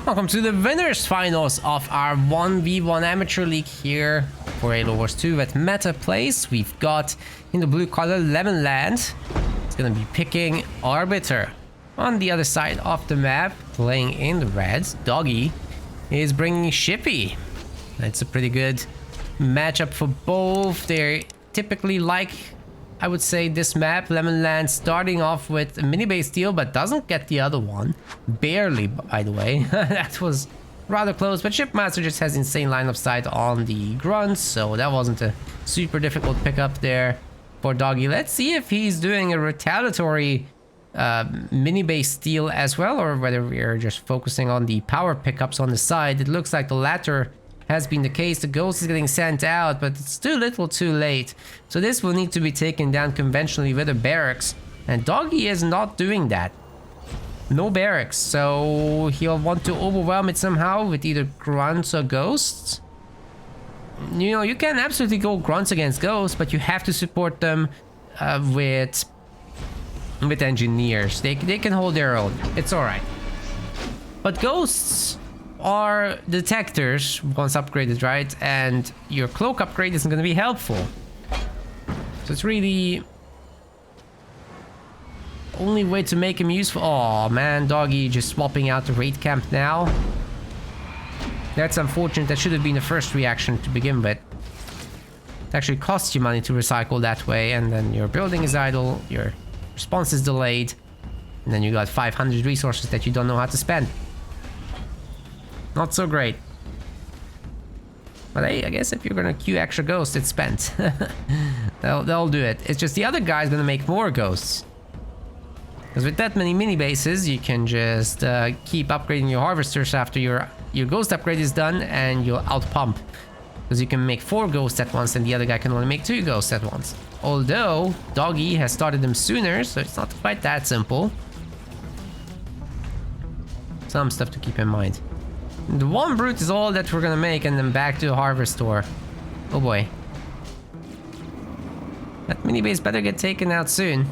Welcome to the winners finals of our 1v1 amateur league here for Halo Wars 2 at Meta Place. We've got in the blue color Lemonland. It's gonna be picking Arbiter. On the other side of the map, playing in the red, Doggie is bringing Shippy. It's a pretty good matchup for both. They're typically like, I would say, this map, Lemonland, starting off with a mini base deal, but doesn't get the other one. Barely, by the way. That was rather close, but Shipmaster just has insane line of sight on the grunts, so that wasn't a super difficult pickup there for Doggie. Let's see if he's doing a retaliatory mini base deal as well, or whether we're just focusing on the power pickups on the side. It looks like the latter has been the case. The ghost is getting sent out, but it's too little too late. So this will need to be taken down conventionally with a barracks. And Doggie is not doing that. No barracks. So he'll want to overwhelm it somehow with either grunts or ghosts. You know, you can absolutely go grunts against ghosts, but you have to support them with engineers. They can hold their own. It's alright. But ghosts are detectors once upgraded, right? And your cloak upgrade isn't going to be helpful. So it's really only way to make him useful. Oh man, Doggie just swapping out the raid camp now. That's unfortunate. That should have been the first reaction to begin with. It actually costs you money to recycle that way, and then your building is idle, your response is delayed, and then you got 500 resources that you don't know how to spend. Not so great. But hey, I guess if you're gonna queue extra ghosts, it's spent. they'll do it. It's just the other guy's gonna make more ghosts. Because with that many mini bases, you can just keep upgrading your harvesters after your ghost upgrade is done, and you'll outpump. Because you can make 4 ghosts at once, and the other guy can only make 2 ghosts at once. Although, Doggie has started them sooner, so it's not quite that simple. Some stuff to keep in mind. The one brute is all that we're gonna make, and then back to the harvest store. Oh boy. That mini base better get taken out soon.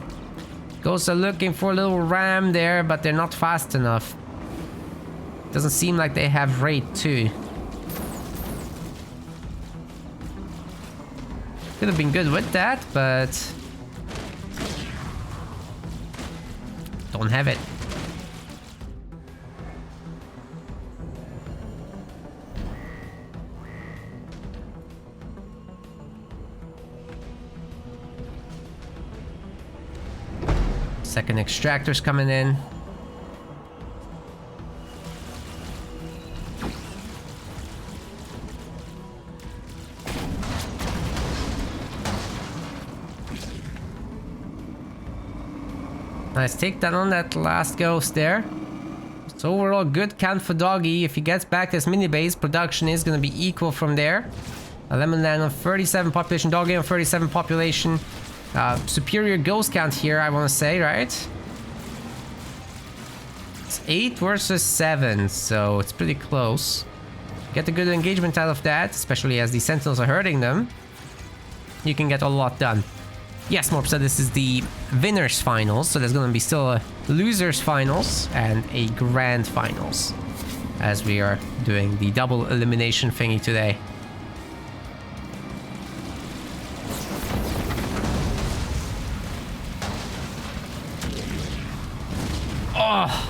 Ghosts are looking for a little ram there, but they're not fast enough. Doesn't seem like they have raid too. Could have been good with that, but don't have it. Second extractor's coming in. Nice takedown on that last ghost there. So overall good count for Doggie. If he gets back this mini base, production is going to be equal from there. Lemonland on 37 population, Doggie on 37 population. Superior ghost count here, I want to say, right? It's 8 versus 7, so it's pretty close. Get a good engagement out of that, especially as the sentinels are hurting them. You can get a lot done. Yes, Morp, so this is the winners finals, so there's going to be still a losers finals and a grand finals, as we are doing the double elimination thingy today.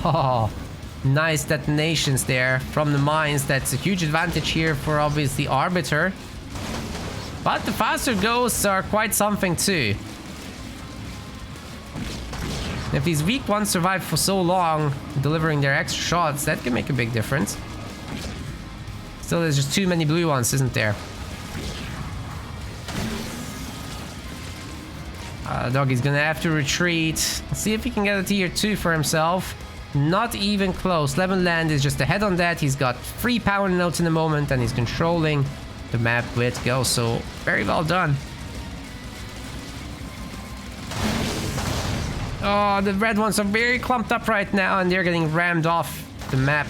Oh, nice detonations there from the mines. That's a huge advantage here for obviously Arbiter. But the faster ghosts are quite something too. If these weak ones survive for so long, delivering their extra shots, that can make a big difference. Still, there's just too many blue ones, isn't there? Doggie's gonna have to retreat. Let's see if he can get a tier 2 for himself. Not even close. Lemonland is just ahead on that. He's got 3 power nodes in the moment, and he's controlling the map with Go. So very well done. Oh, the red ones are very clumped up right now, and they're getting rammed off the map.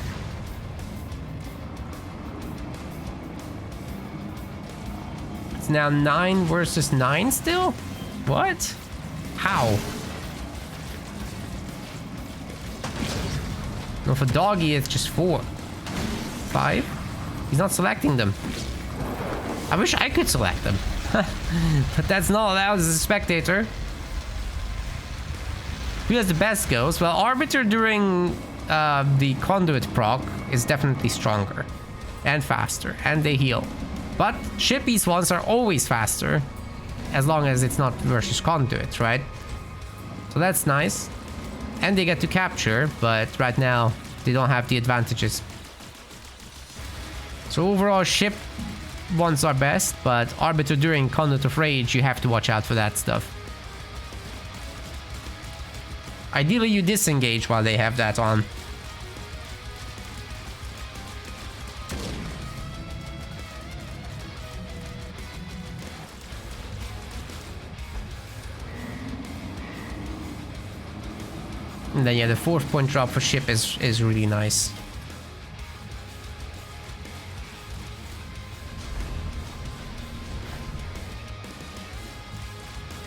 It's now 9 versus 9 still? What? How? No, for Doggie, it's just 4. 5. He's not selecting them. I wish I could select them. But that's not allowed as a spectator. Who has the best ghost? Well, Arbiter during the Conduit proc is definitely stronger. And faster. And they heal. But Shippy's ones are always faster. As long as it's not versus Conduit, right? So that's nice. And they get to capture, but right now they don't have the advantages. So overall, ship ones are best, but Arbiter during Conduit of Rage, you have to watch out for that stuff. Ideally, you disengage while they have that on. And then yeah, the 4th point drop for ship is really nice.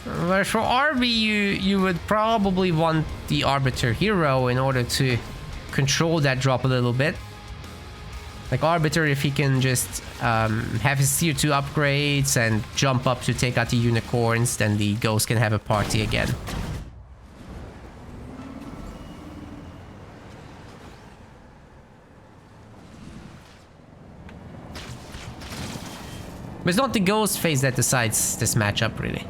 But for RB, you would probably want the Arbiter hero in order to control that drop a little bit. Like Arbiter, if he can just have his tier 2 upgrades and jump up to take out the unicorns, then the Ghost can have a party again. But it's not the Ghost phase that decides this matchup, really.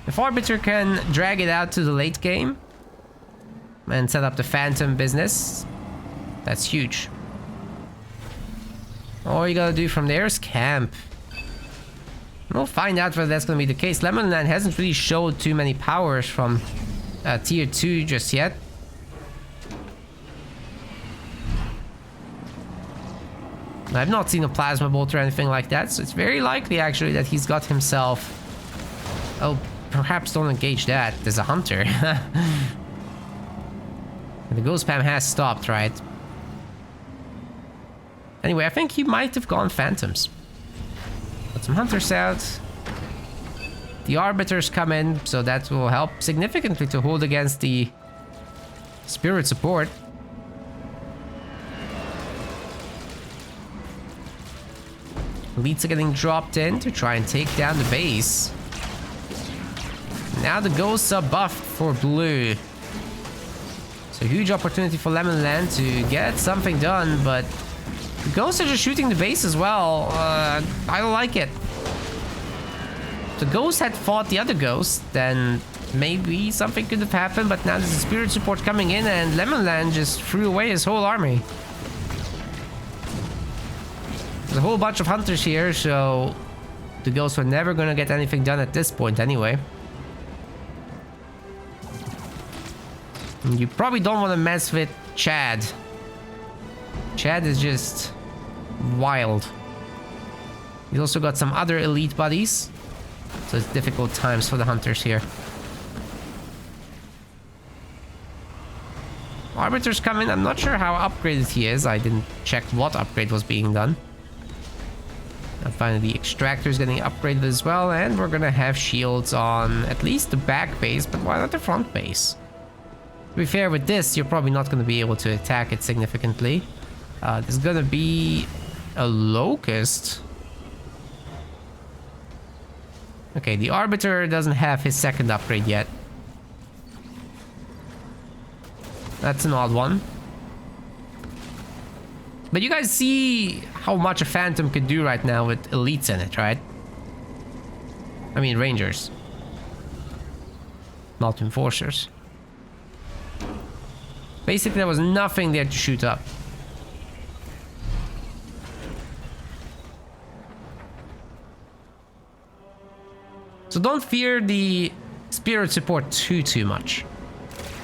If Arbiter can drag it out to the late game and set up the Phantom business, that's huge. All you gotta do from there is camp. We'll find out whether that's gonna be the case. Lemonland hasn't really showed too many powers from tier 2 just yet. I've not seen a Plasma Bolt or anything like that, so it's very likely actually that he's got himself... Oh, perhaps don't engage that. There's a Hunter. The Ghost Spam has stopped, right? Anyway, I think he might have gone Phantoms. Got some Hunters out. The Arbiters come in, so that will help significantly to hold against the Spirit support. Elites are getting dropped in to try and take down the base. Now the Ghosts are buffed for blue. So huge opportunity for Lemonland to get something done, but the Ghosts are just shooting the base as well. I don't like it. If the Ghost had fought the other Ghost, then maybe something could have happened, but now there's a Spirit support coming in and Lemonland just threw away his whole army. There's a whole bunch of Hunters here, so the Ghosts were never gonna get anything done at this point anyway. And you probably don't want to mess with Chad. Chad is just wild. He's also got some other elite buddies, so it's difficult times for the Hunters here. Arbiter's coming. I'm not sure how upgraded he is. I didn't check what upgrade was being done. And finally, the Extractor is getting upgraded as well, and we're gonna have shields on at least the back base, but why not the front base? To be fair, with this, you're probably not gonna be able to attack it significantly. There's gonna be a Locust. Okay, the Arbiter doesn't have his second upgrade yet. That's an odd one. But you guys see how much a Phantom could do right now with elites in it, right? I mean, Rangers. Not Enforcers. Basically, there was nothing there to shoot up. So don't fear the Spirit support too much.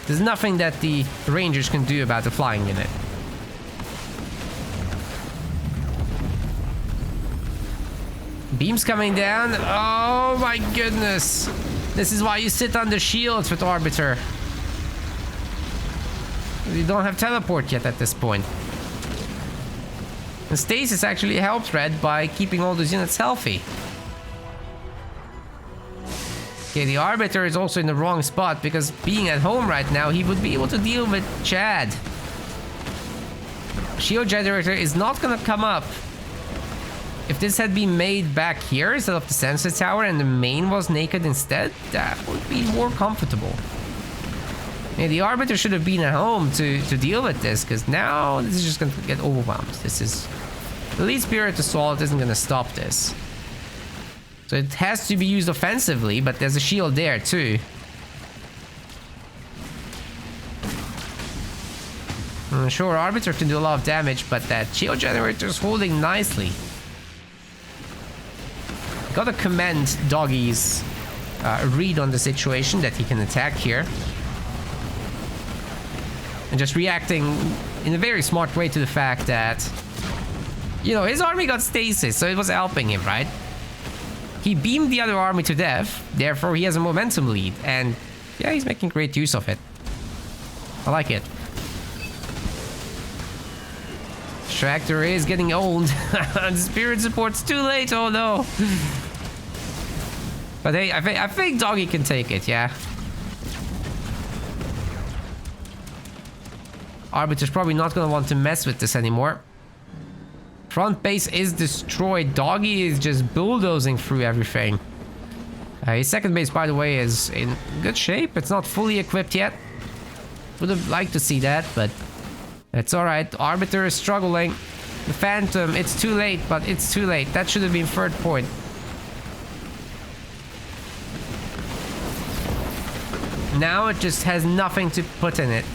There's nothing that the Rangers can do about the flying unit. Beams coming down. Oh my goodness. This is why you sit on the shields with Arbiter. You don't have teleport yet at this point. And Stasis actually helps Red by keeping all those units healthy. Okay, the Arbiter is also in the wrong spot because being at home right now, he would be able to deal with Chad. shield generator is not gonna come up. If this had been made back here instead of the sensor tower and the main was naked instead, that would be more comfortable. Yeah, the Arbiter should have been at home to deal with this, because now this is just gonna get overwhelmed. This is... The Elite Spirit Assault isn't gonna stop this. So it has to be used offensively, but there's a shield there too. Sure, Arbiter can do a lot of damage, but that shield generator is holding nicely. Gotta commend Doggie's read on the situation, that he can attack here. And just reacting in a very smart way to the fact that, you know, his army got stasis, so it was helping him, right? He beamed the other army to death, therefore he has a momentum lead, and yeah, he's making great use of it. I like it. Tractor is getting owned. Spirit support's too late, oh no. But hey, I think Doggie can take it, yeah. Arbiter's probably not gonna want to mess with this anymore. Front base is destroyed. Doggie is just bulldozing through everything. His second base, by the way, is in good shape. It's not fully equipped yet. Would have liked to see that, but it's alright. Arbiter is struggling. The Phantom, it's too late, but it's too late. That should have been third point. Now it just has nothing to put in it.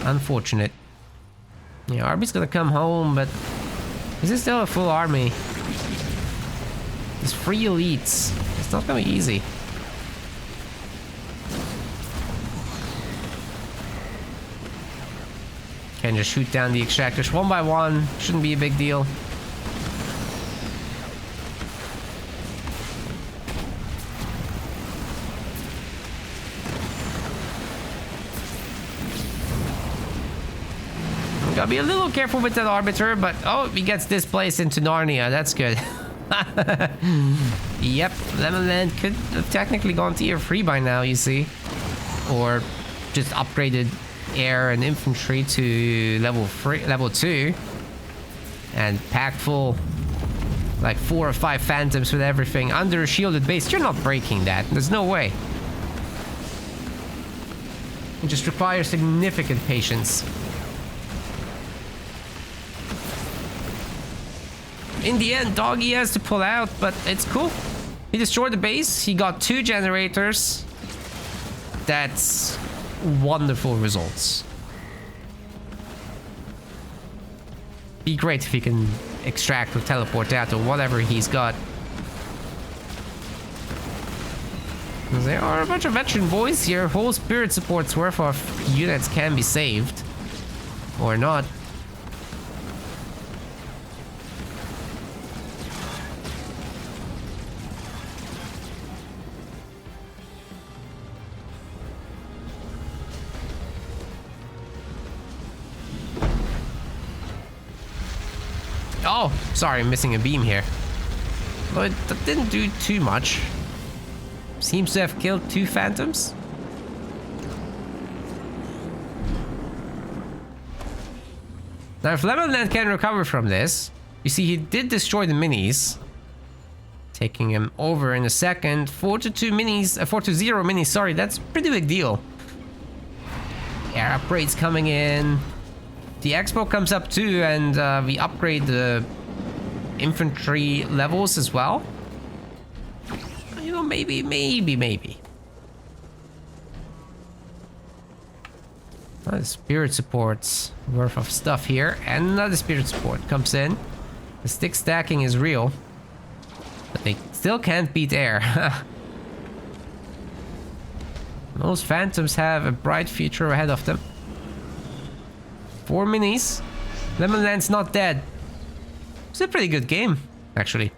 Unfortunate. Yeah, Arby's gonna come home, but is this still a full army? There's 3 elites. It's not gonna be easy. Can just shoot down the extractors one by one. Shouldn't be a big deal. Gotta be a little careful with that Arbiter, but oh, he gets displaced into Narnia. That's good. Yep, Lemonland could have technically gone tier 3 by now, you see. Or just upgraded air and infantry to level 2. And packed full, like 4 or 5 Phantoms with everything under a shielded base. You're not breaking that. There's no way. It just requires significant patience. In the end, Doggie has to pull out, but it's cool. He destroyed the base. He got 2 generators. That's wonderful results. Be great if he can extract or teleport out or whatever he's got. There are a bunch of veteran boys here. Whole spirit support's worth of units can be saved. Or not. Oh, sorry, I'm missing a beam here. But that didn't do too much. Seems to have killed 2 Phantoms. Now, if Lemonland can recover from this, you see he did destroy the minis. Taking him over in a second. 4-2 minis, 4-0 minis, sorry, that's a pretty big deal. Air upgrades coming in. The expo comes up too, and we upgrade the infantry levels as well. You know, maybe. The spirit support's worth of stuff here, and another spirit support comes in. The stick stacking is real, but they still can't beat air. Those Phantoms have a bright future ahead of them. 4 minis. Lemonland's not dead. It's a pretty good game, actually.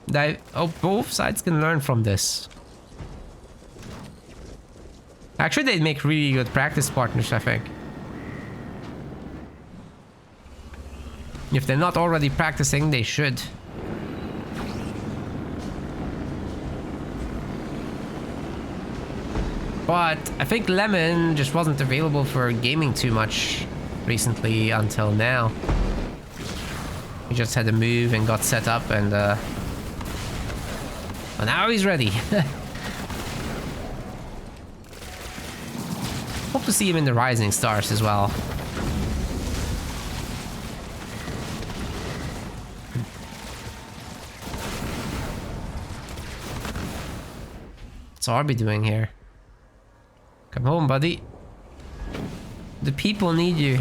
Both sides can learn from this. Actually, they'd make really good practice partners, I think. If they're not already practicing, they should. But I think Lemon just wasn't available for gaming too much recently until now. He just had to move and got set up and well, now he's ready. Hope to see him in the Rising Stars as well. What's Arby doing here? Come home, buddy. The people need you.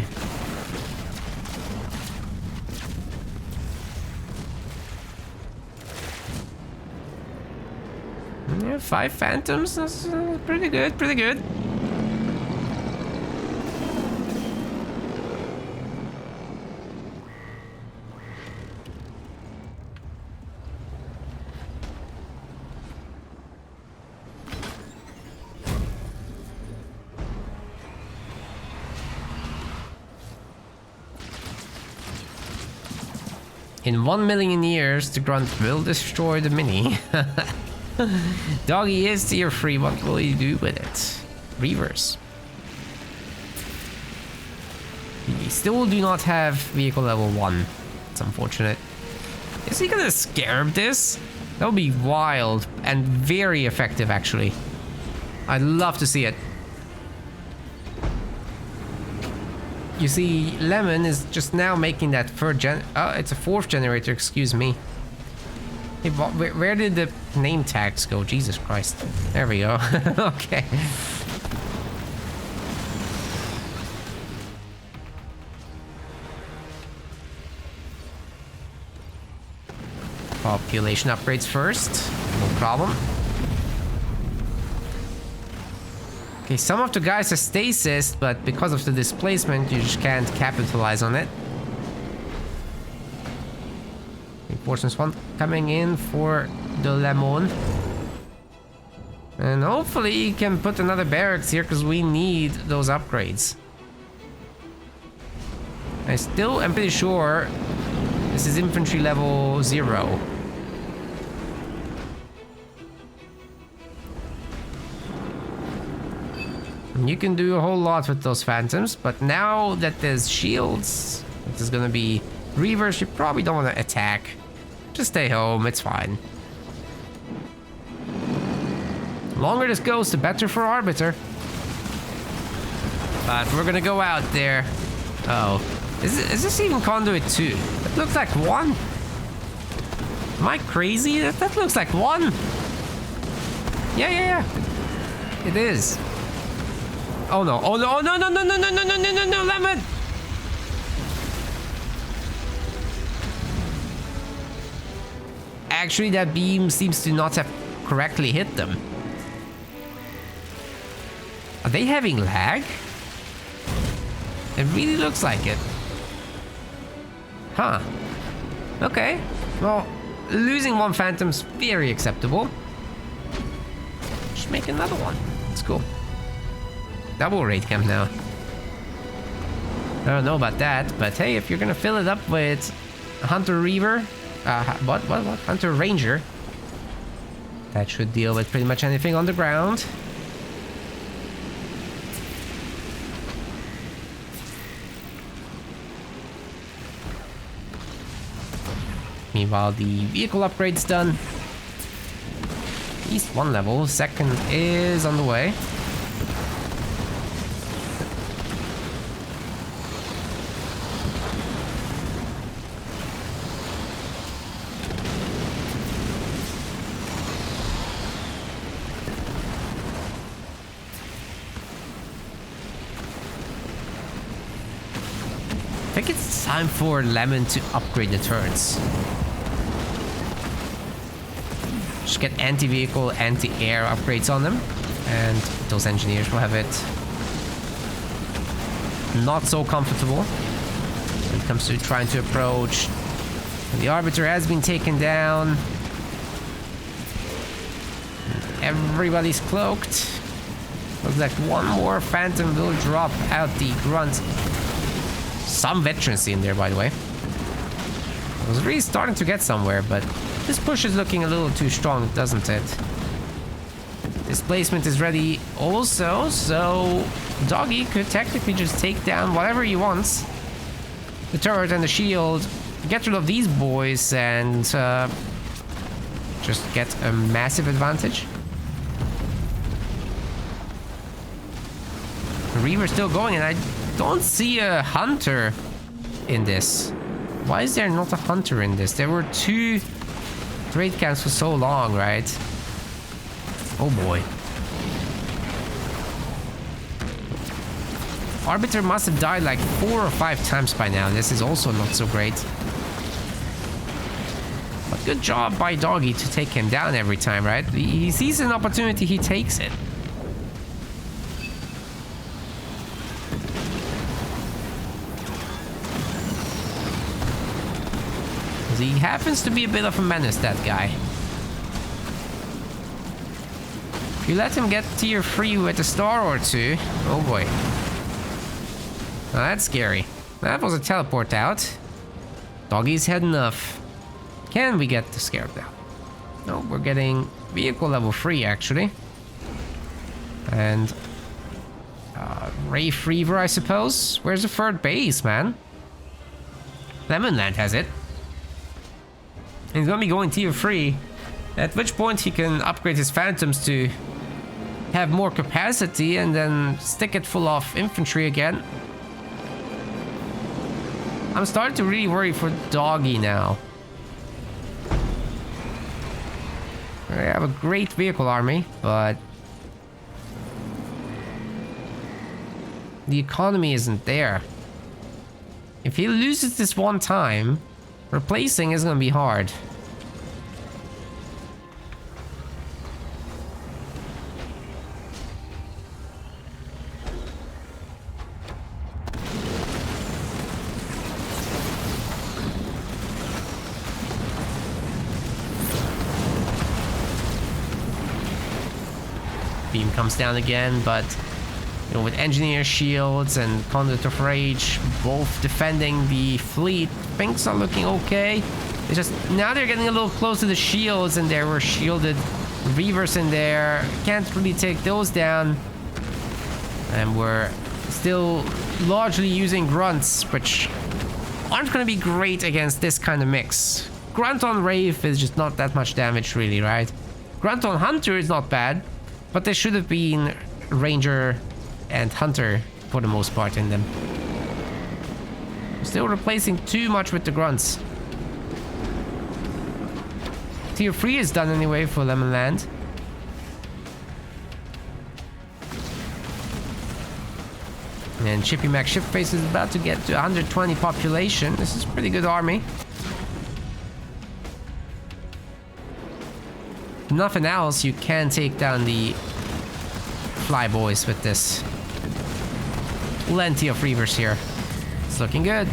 Yeah, 5 phantoms. That's pretty good, pretty good. In 1 million years, the grunt will destroy the mini. Doggie is tier 3. What will you do with it? Reverse. We still do not have vehicle level 1. It's unfortunate. Is he gonna scarab this? That would be wild and very effective, actually. I'd love to see it. You see, Lemon is just now making that third gen. Oh, it's a 4th generator, excuse me. Hey, where did the name tags go? Jesus Christ. There we go. Okay. Population upgrades first. No problem. Okay, some of the guys are stasis, but because of the displacement, you just can't capitalize on it. Reinforcements 1 coming in for the Lemon. And hopefully you can put another barracks here, because we need those upgrades. I still am pretty sure this is infantry level 0. You can do a whole lot with those phantoms, but now that there's shields, there's gonna be reavers, you probably don't want to attack. Just stay home, it's fine. The longer this goes, the better for Arbiter. But we're gonna go out there. Oh, is this even Conduit 2? It looks like 1. Am I crazy? That looks like 1. Yeah. It is. Oh no, oh no, no, no, no, no, no, no, no, no, no, no, Lemon! Actually, that beam seems to not have correctly hit them. Are they having lag? It really looks like it. Huh. Okay. Well, losing 1 phantom's very acceptable. Just make another one. It's cool. Double rate him now. I don't know about that, but hey, if you're gonna fill it up with Hunter Reaver, what? Hunter Ranger, that should deal with pretty much anything on the ground. Meanwhile, the vehicle upgrade's done. At least 1 level. 2nd is on the way. I think it's time for Lemon to upgrade the turrets. Just get anti-vehicle, anti-air upgrades on them, and those engineers will have it not so comfortable when it comes to trying to approach. And the Arbiter has been taken down. Everybody's cloaked. Looks like 1 more Phantom will drop out the grunt. Some veterancy in there, by the way. I was really starting to get somewhere, but this push is looking a little too strong, doesn't it? Displacement is ready also, so Doggie could technically just take down whatever he wants. The turret and the shield. Get rid of these boys and just get a massive advantage. The Reaver's still going, and I don't see a hunter in this. Why is there not a hunter in this? There were 2 trade camps for so long, right? Oh boy. Arbiter must have died like 4 or 5 times by now. This is also not so great. But good job by Doggie to take him down every time, right? He sees an opportunity, he takes it. He happens to be a bit of a menace, that guy. If you let him get tier 3 with a star or 2, oh boy. Now that's scary. That was a teleport out. Doggie's had enough. Can we get the scarab down? No, we're getting vehicle level 3 actually. And Wraith Reaver, I suppose. Where's the 3rd base, man? Lemonland has it. He's gonna be going tier 3, at which point he can upgrade his phantoms to have more capacity and then stick it full of infantry again. I'm starting to really worry for Doggie now. I have a great vehicle army, but the economy isn't there. If he loses this one time, replacing is gonna be hard. Beam comes down again, but you know, with engineer shields and conduit of rage both defending the fleet, things are looking okay. It's just now they're getting a little close to the shields, and there were shielded reavers in there. Can't really take those down, and we're still largely using grunts, which aren't going to be great against this kind of mix. Grunt on Wraith is just not that much damage, really, right? Grunt on Hunter is not bad, but there should have been Ranger and Hunter for the most part in them. Still replacing too much with the grunts. Tier 3 is done anyway for Lemonland. And Chippy Mac Shipface is about to get to 120 population. This is a pretty good army. Nothing else, you can take down the Flyboys with this. Plenty of Reavers here. It's looking good.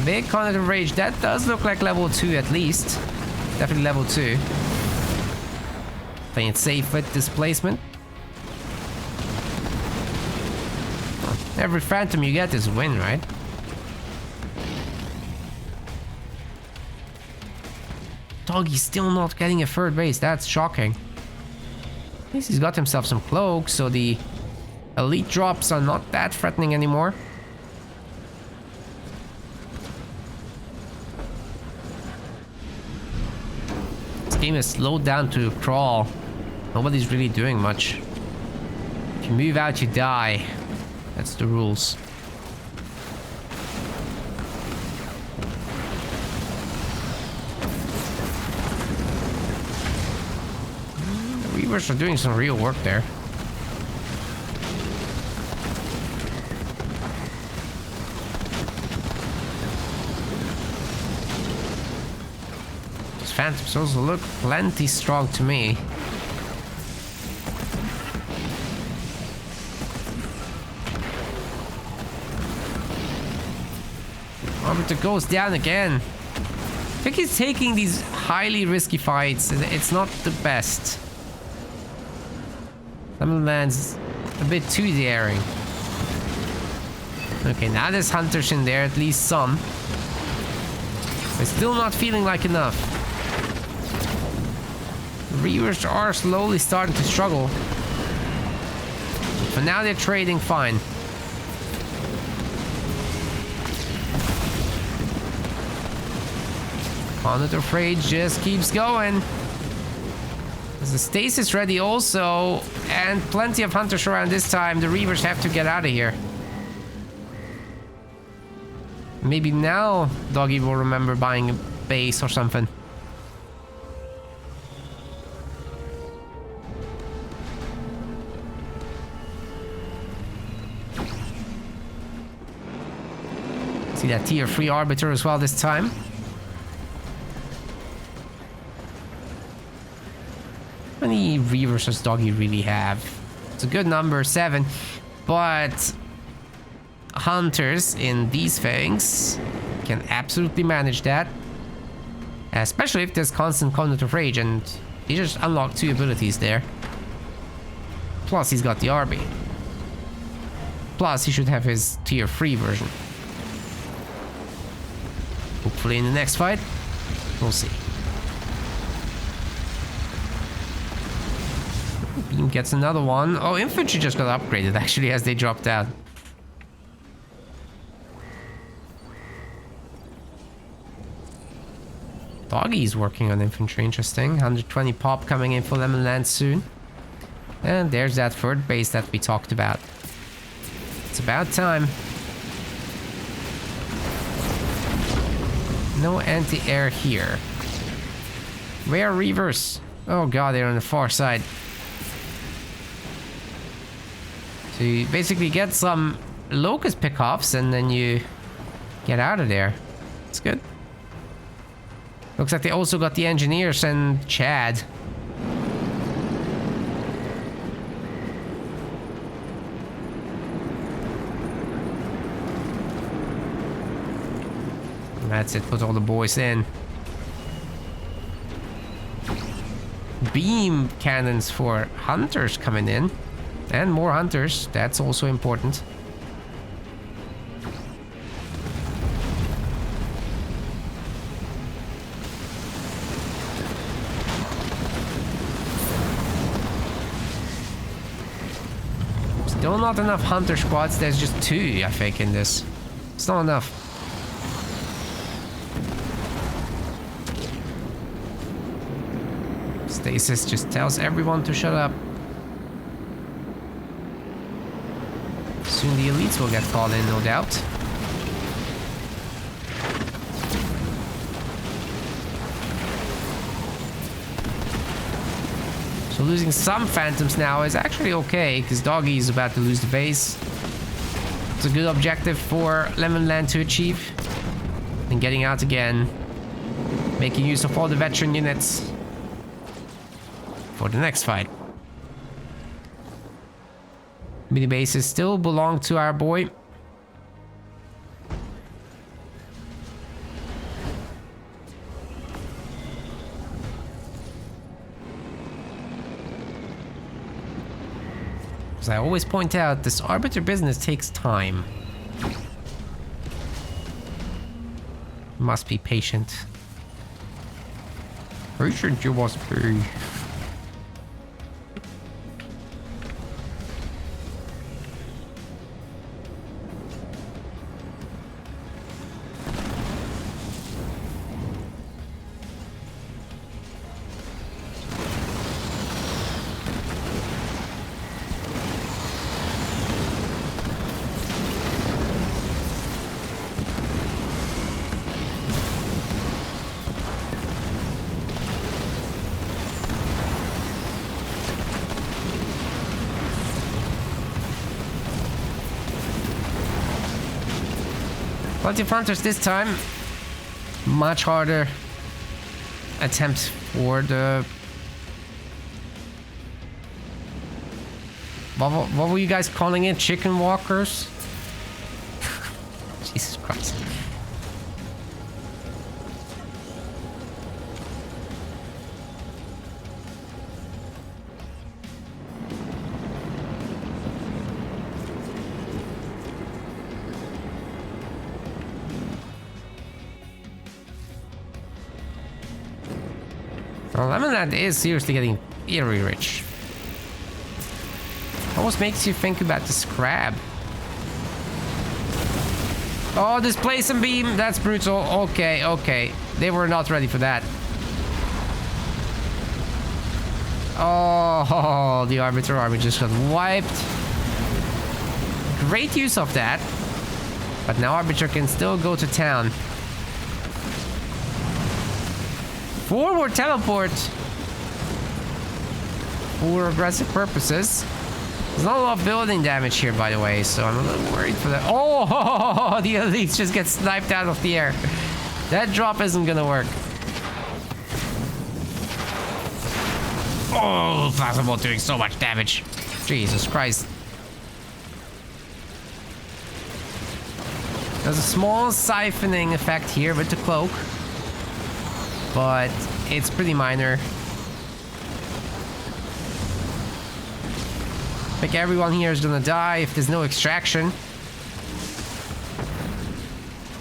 Big Conduit of Rage. That does look like level 2 at least. Definitely level 2. Playing it safe with displacement. Every Phantom you get is a win, right? Doggie's still not getting a 3rd base. That's shocking. At least he's got himself some cloaks, so the elite drops are not that threatening anymore. This game is slowed down to a crawl. Nobody's really doing much. If you move out, you die. That's the rules. Reavers are doing some real work there. These Phantoms also look plenty strong to me. Arbiter goes down again. I think he's taking these highly risky fights. It's not the best. Lemonland's a bit too daring. Okay, now there's hunters in there, at least some. But still not feeling like enough. Reavers are slowly starting to struggle. For now, they're trading fine. Conator Freight just keeps going. There's a stasis ready also, and plenty of hunters around this time. The Reavers have to get out of here. Maybe now Doggie will remember buying a base or something. See that tier 3 arbiter as well this time. How many Reavers does Doggie really have? It's a good number, 7. But hunters in these things can absolutely manage that. Especially if there's constant cognitive rage, and he just unlocked 2 abilities there. Plus he's got the RB. Plus he should have his tier 3 version. Hopefully in the next fight, we'll see. Beam gets another one. Oh, infantry just got upgraded actually as they dropped out. Doggie's working on infantry, interesting. 120 pop coming in for Lemon Land soon. And there's that third base that we talked about. It's about time. No anti-air here. Where are Reavers? Oh god, they're on the far side. So you basically get some locust pickoffs and then you get out of there. It's good. Looks like they also got the engineers and Chad. That's it, put all the boys in. Beam cannons for hunters coming in. And more hunters, that's also important. Still not enough hunter squads, there's just 2, I think, in this. It's not enough. Stasis just tells everyone to shut up. Soon the elites will get called in, no doubt. So losing some phantoms now is actually okay, because Doggie is about to lose the base. It's a good objective for Lemon Land to achieve. And getting out again. Making use of all the veteran units for the next fight. Mini bases still belong to our boy. As I always point out, this arbiter business takes time. Must be patient. Patient you must be. Plenty of hunters this time. Much harder attempts for the... What were you guys calling it? Chicken walkers? Jesus Christ. Well, Lemonland is seriously getting very rich. Almost makes you think about this crab. Oh, displace and beam. That's brutal. Okay, okay. They were not ready for that. Oh, the Arbiter army just got wiped. Great use of that. But now Arbiter can still go to town. Forward teleport. For aggressive purposes. There's not a lot of building damage here, by the way, so I'm a little worried for that. Oh, the elites just get sniped out of the air. That drop isn't gonna work. Oh, plasma bolt doing so much damage. Jesus Christ. There's a small siphoning effect here with the cloak, but it's pretty minor. I think everyone here is gonna die if there's no extraction.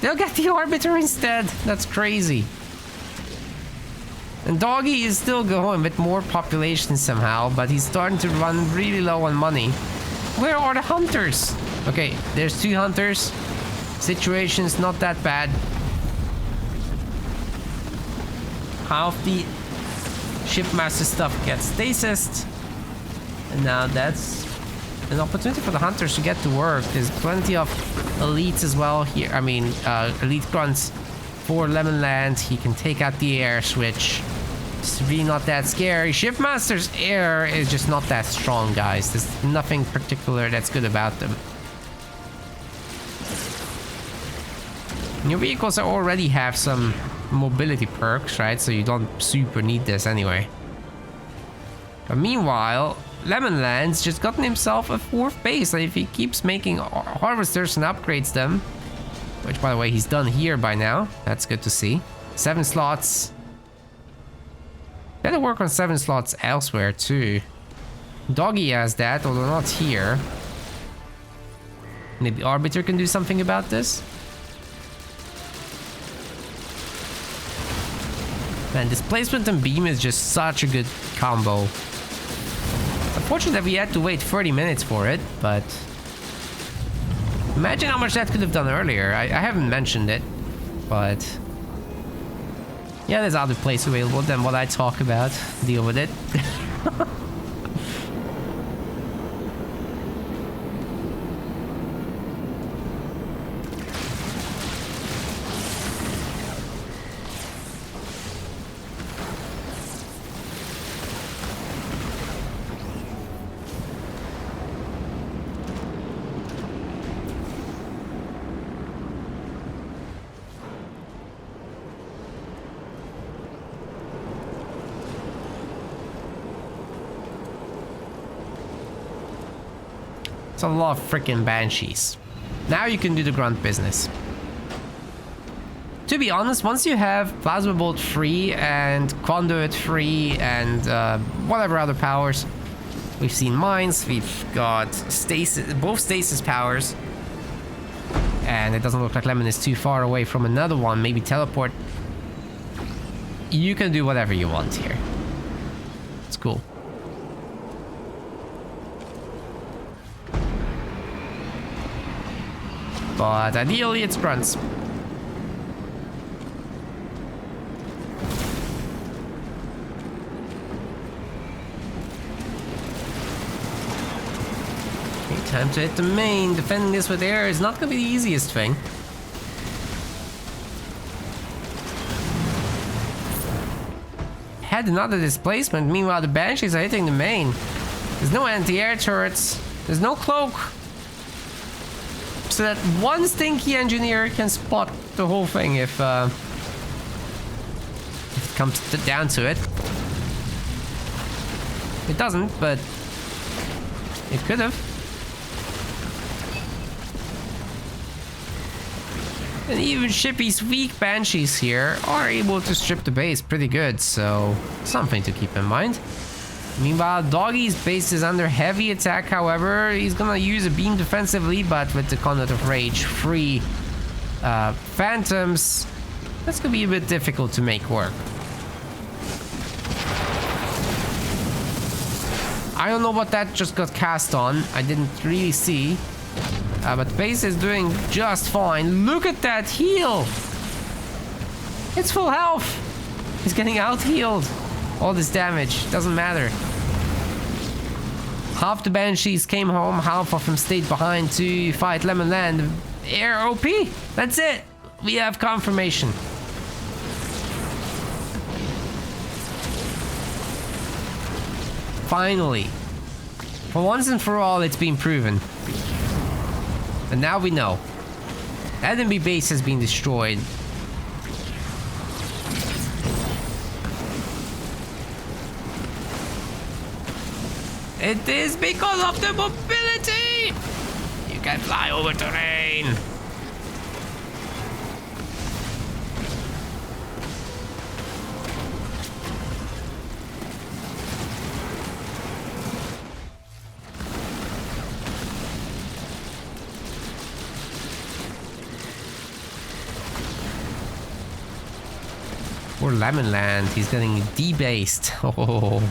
They'll get the Arbiter instead. That's crazy. And Doggie is still going with more population somehow, but he's starting to run really low on money. Where are the hunters? Okay, there's 2 hunters. Situation's not that bad. Half the shipmaster stuff gets stasised. And now that's an opportunity for the hunters to get to work. There's plenty of elites as well here. I mean, elite grunts for Lemonland. He can take out the air switch. It's really not that scary. Shipmaster's air is just not that strong, guys. There's nothing particular that's good about them. Your vehicles already have some mobility perks, right? So you don't super need this anyway. But meanwhile, Lemonland's just gotten himself a 4th base. Like, if he keeps making harvesters and upgrades them, which by the way he's done here by now, that's good to see. 7 slots. Better work on 7 slots elsewhere too. Doggie has that, although not here. Maybe Arbiter can do something about this. Man, displacement and beam is just such a good combo. Unfortunate that we had to wait 30 minutes for it, but imagine how much that could have done earlier. I haven't mentioned it, but yeah, there's other plays available than what I talk about. Deal with it. It's a lot of freaking banshees. Now you can do the grunt business. To be honest, once you have plasma bolt free and conduit free and whatever other powers, we've seen mines, we've got stasis, both stasis powers, and it doesn't look like Lemon is too far away from another one. Maybe teleport. You can do whatever you want here. It's cool. But ideally, it's grunts. Okay, time to hit the main. Defending this with air is not going to be the easiest thing. Had another displacement. Meanwhile, the Banshees are hitting the main. There's no anti-air turrets. There's no cloak. So that one stinky engineer can spot the whole thing if it comes down to it. It doesn't, but it could have. And even Shippy's weak Banshees here are able to strip the base pretty good, so something to keep in mind. Meanwhile, Doggie's base is under heavy attack, however. He's gonna use a beam defensively, but with the Conduit of Rage free Phantoms, that's gonna be a bit difficult to make work. I don't know what that just got cast on. I didn't really see. But base is doing just fine. Look at that heal. It's full health. He's getting out healed. All this damage. Doesn't matter. Half the Banshees came home. Half of them stayed behind to fight Lemon Land. Air OP. That's it. We have confirmation. Finally. For once and for all, it's been proven. And now we know. Enemy base has been destroyed. It is because of the mobility! You can fly over terrain! Poor Lemon Land, he's getting debased. Oh.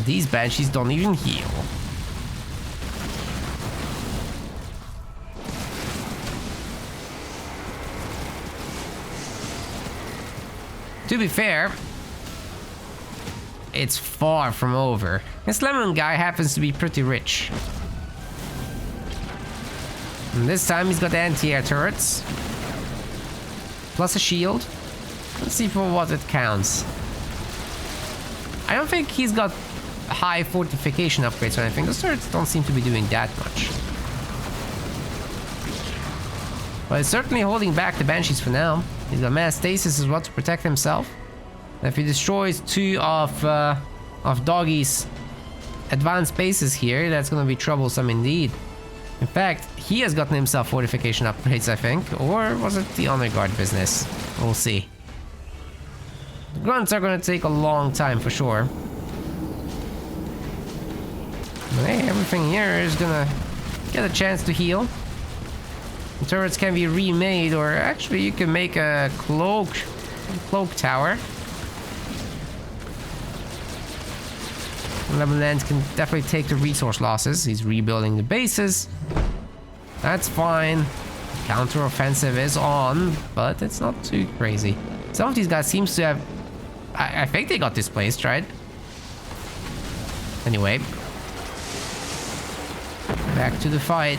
These Banshees don't even heal. To be fair, it's far from over. This Lemon guy happens to be pretty rich. And this time he's got anti-air turrets. Plus a shield. Let's see for what it counts. I don't think he's got high fortification upgrades or anything. Those turrets don't seem to be doing that much. But it's certainly holding back the Banshees for now. He's got mass stasis as well to protect himself. And if he destroys two of Doggie's advanced bases here, that's going to be troublesome indeed. In fact, he has gotten himself fortification upgrades, I think. Or was it the honor guard business? We'll see. The grunts are going to take a long time for sure. But hey, everything here is going to get a chance to heal. The turrets can be remade, or actually you can make a cloak tower. Lemon Land can definitely take the resource losses. He's rebuilding the bases. That's fine. Counter-offensive is on, but it's not too crazy. Some of these guys seems to have... I think they got displaced, right? Anyway. Back to the fight.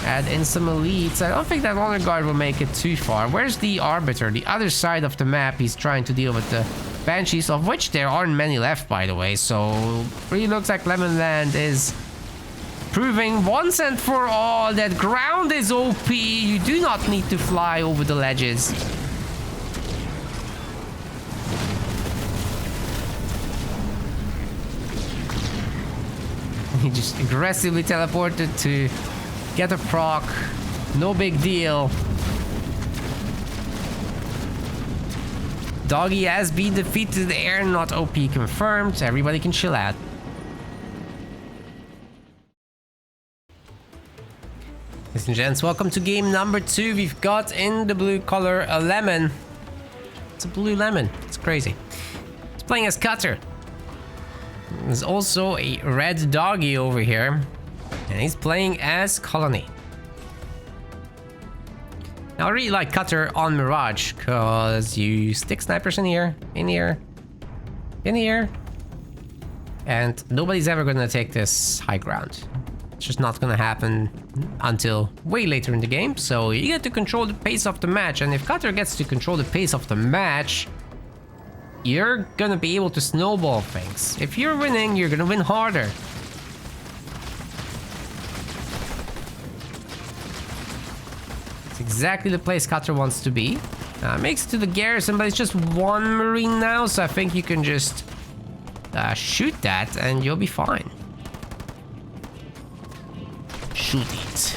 Add in some elites. I don't think that honor guard will make it too far. Where's the Arbiter? The other side of the map, he's trying to deal with the Banshees, of which there aren't many left, by the way. So, really looks like Lemon Land is proving once and for all that ground is OP. You do not need to fly over the ledges. He just aggressively teleported to get a proc. No big deal. Doggie has been defeated there, not OP confirmed. Everybody can chill out. Ladies and gents, welcome to game number 2. We've got in the blue color a lemon. It's a blue lemon. It's crazy. It's playing as Cutter. There's also a red Doggie over here. And he's playing as Colony. Now I really like Cutter on Mirage, because you stick snipers in here, in here, in here. And nobody's ever gonna take this high ground. It's just not gonna happen until way later in the game. So you get to control the pace of the match. And if Cutter gets to control the pace of the match, you're gonna be able to snowball things. If you're winning, you're gonna win harder. It's exactly the place Cutter wants to be. Makes it to the garrison, but it's just one Marine now, so I think you can just shoot that and you'll be fine. Shoot it.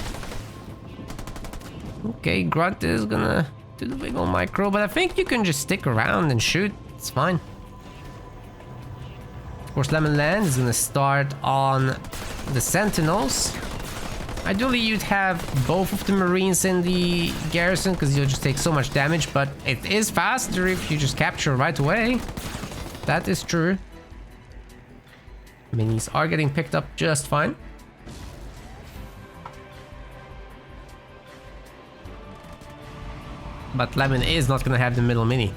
Okay, Grunt is gonna do the big ol' micro, but I think you can just stick around and shoot. It's fine. course, Lemon Land is gonna start on the Sentinels. Ideally, you'd have both of the Marines in the garrison because you'll just take so much damage, but it is faster if you just capture right away. That is true. Minis are getting picked up just fine. But Lemon is not gonna have the middle mini.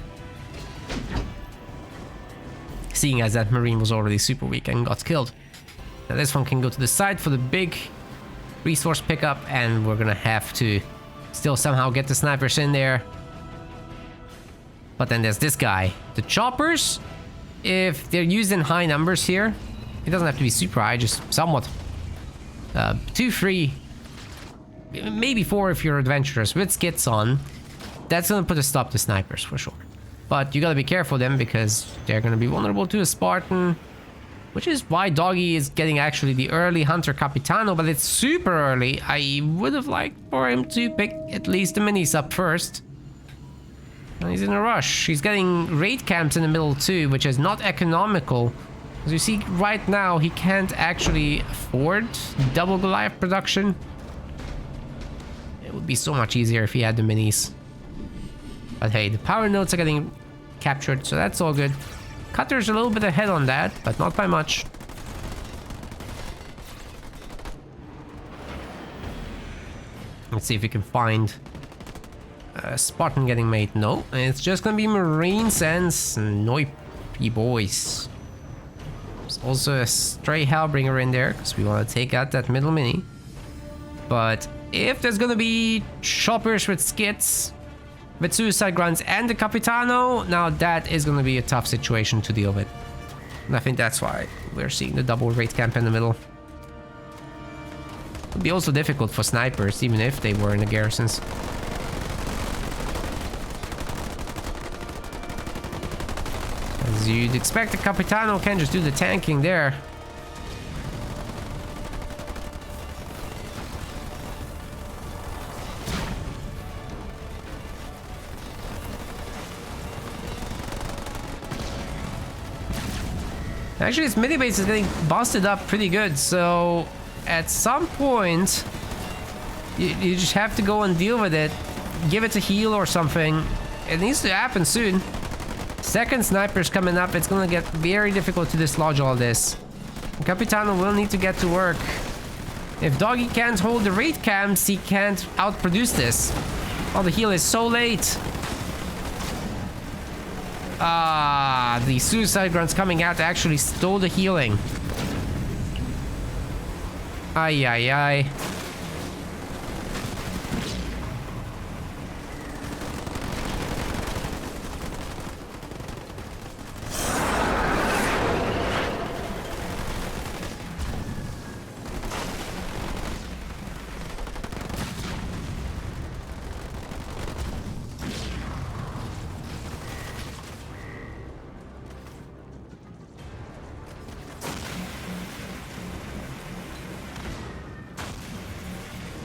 Seeing as that Marine was already super weak and got killed. Now this one can go to the side for the big resource pickup, and we're gonna have to still somehow get the snipers in there. But then there's this guy. The choppers, if they're used in high numbers here, it doesn't have to be super high, just somewhat. 2, 3, maybe 4 if you're adventurous with skits on. That's gonna put a stop to snipers for sure. But you gotta be careful then because they're gonna be vulnerable to a Spartan. Which is why Doggie is getting actually the early Hunter Capitano, but it's super early. I would have liked for him to pick at least the minis up first. And he's in a rush. He's getting raid camps in the middle too, which is not economical. As you see right now, he can't actually afford double Goliath production. It would be so much easier if he had the minis. But hey, the power nodes are getting captured, so that's all good. Cutter's a little bit ahead on that, but not by much. Let's see if we can find a Spartan getting made. No, it's just gonna be Marines and Snipey boys. There's also a stray Hellbringer in there, because we want to take out that middle mini. But if there's gonna be choppers with skits, with suicide grunts and the Capitano, now that is going to be a tough situation to deal with. And I think that's why we're seeing the double raid camp in the middle. It would be also difficult for snipers, even if they were in the garrisons. As you'd expect, the Capitano can just do the tanking there. Actually, his mini base is getting busted up pretty good, so at some point you just have to go and deal with it. Give it a heal or something. It needs to happen soon. Second sniper's coming up. It's gonna get very difficult to dislodge all this. Capitano will need to get to work. If Doggie can't hold the raid camps, he can't outproduce this. Oh, the heal is so late. Ah, the suicide grunts coming out actually stole the healing. Ay, ay, ay.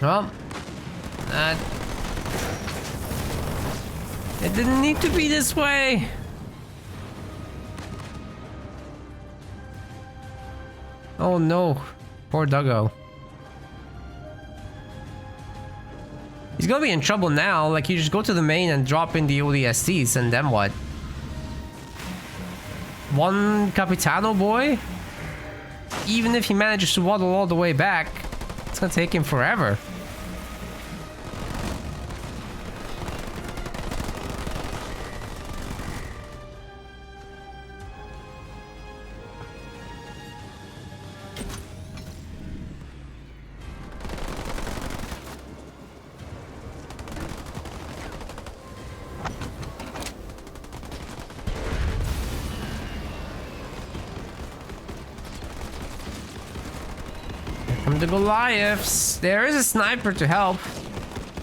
Well, it didn't need to be this way. Oh no, poor Duggo. He's gonna be in trouble now. Like, you just go to the main and drop in the ODSTs, and then what? One Capitano boy? Even if he manages to waddle all the way back, it's gonna take him forever. From the Goliaths, there is a sniper to help,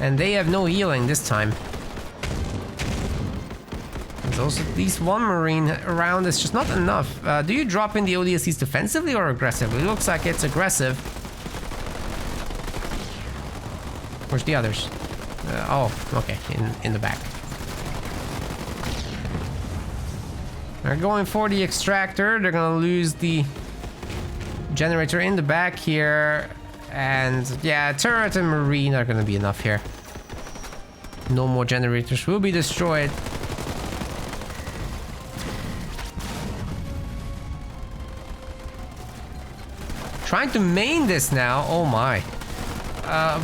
and they have no healing this time. There's also at least one Marine around. It's just not enough. Do you drop in the ODSTs defensively or aggressively? It looks like it's aggressive. Where's the others? Oh, okay, in the back. They're going for the extractor. They're gonna lose the generator in the back here. And yeah, turret and marine are gonna be enough here. No more generators will be destroyed. Trying to main this now. Oh my.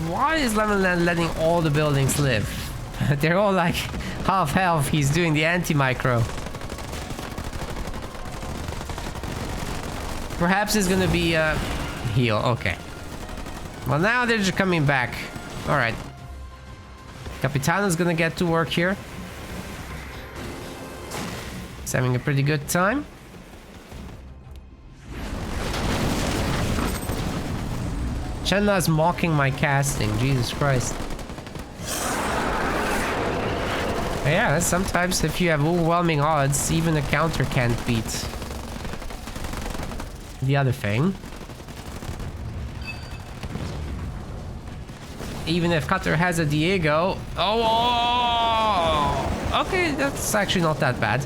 Why is Lemonland letting all the buildings live? They're all like half health. He's doing the anti-micro. Perhaps it's gonna be a heal. Okay. Well, now they're just coming back. All right. Capitano's gonna get to work here. He's having a pretty good time. Chenla's mocking my casting. Jesus Christ. Yeah, sometimes if you have overwhelming odds, even a counter can't beat the other thing. Even if Cutter has a Diego. Oh! Okay, that's actually not that bad.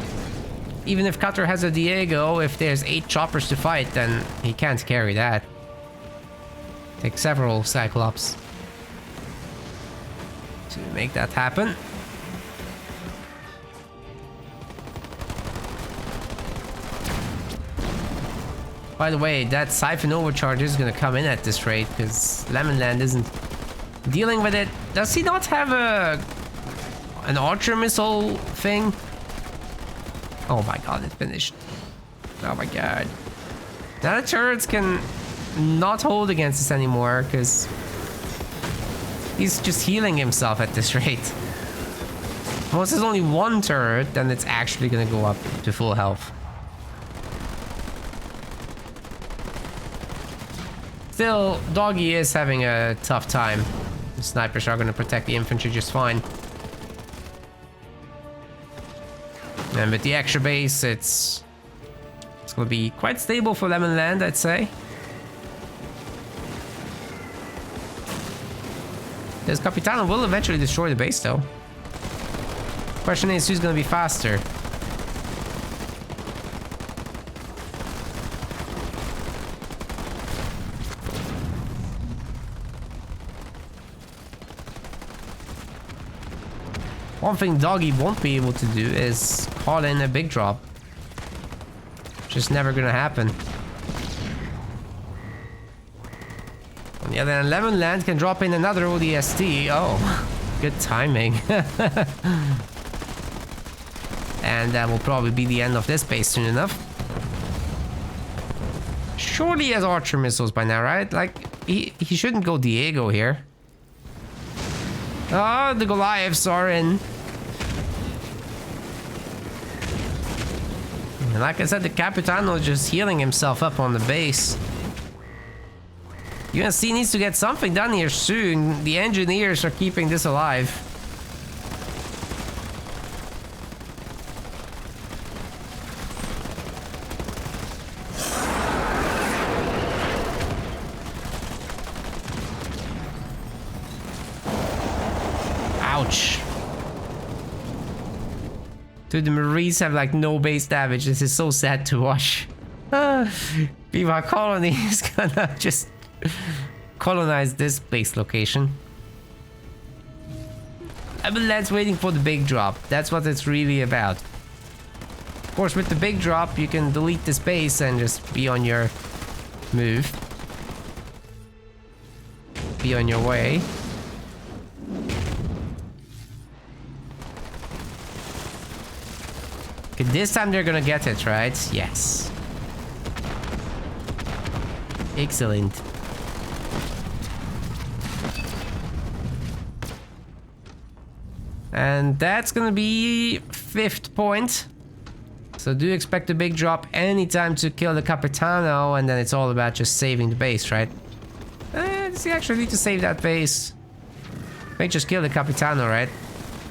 Even if Cutter has a Diego, if there's 8 choppers to fight, then he can't carry that. Take several Cyclops to make that happen. By the way, that Siphon Overcharge is gonna come in at this rate because Lemonland isn't dealing with it. Does he not have an Archer missile thing? Oh my god, it finished. Oh my god. Now the turrets can not hold against us anymore because he's just healing himself at this rate. Once there's only one turret, then it's actually gonna go up to full health. Still, Doggie is having a tough time. The snipers are gonna protect the infantry just fine. And with the extra base, it's gonna be quite stable for Lemonland, I'd say. This Capitano will eventually destroy the base, though. Question is, who's gonna be faster? One thing Doggie won't be able to do is call in a big drop. Just never gonna happen. On the other hand, Lemonland can drop in another ODST. Oh, good timing. And that will probably be the end of this base soon enough. Surely he has Archer missiles by now, right? Like, he shouldn't go Diego here. Oh, the Goliaths are in. And like I said, the Capitano is just healing himself up on the base. UNC needs to get something done here soon. The engineers are keeping this alive. Ouch. Dude, the Marines have like no base damage. This is so sad to watch. Viva Colony is gonna just colonize this base location. Lemonland's waiting for the big drop. That's what it's really about. Of course, with the big drop, you can delete this base and just be on your move. Be on your way. Okay, this time they're gonna get it, right? Yes. Excellent. And that's gonna be 5th point. So do expect a big drop anytime to kill the Capitano, and then it's all about just saving the base, right? Does he actually need to save that base? May just kill the Capitano, right?